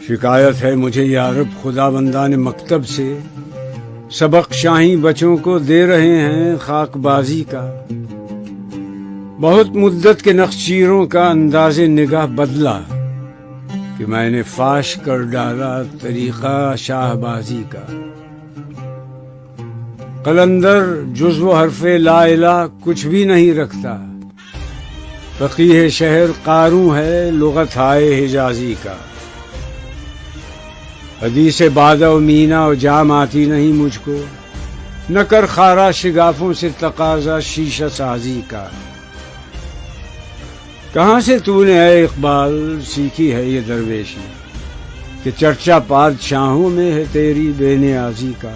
شکایت ہے مجھے یا رب خدا بندان مکتب سے، سبق شاہی بچوں کو دے رہے ہیں خاک بازی کا۔ بہت مدت کے نخچیروں کا انداز نگاہ بدلا کہ میں نے فاش کر ڈالا طریقہ شاہ بازی کا۔ قلندر جزو حرف لا الہ کچھ بھی نہیں رکھتا، فقیہ شہر قاروں ہے لغت ہائے حجازی کا۔ حدیث بادہ و مینا و جام آتی نہیں مجھ کو، نہ کر خارا شگافوں سے تقاضا شیشہ سازی کا۔ کہاں سے تو نے اے اقبال سیکھی ہے یہ درویشی، کہ چرچا پادشاہوں میں ہے تیری بے نیازی کا۔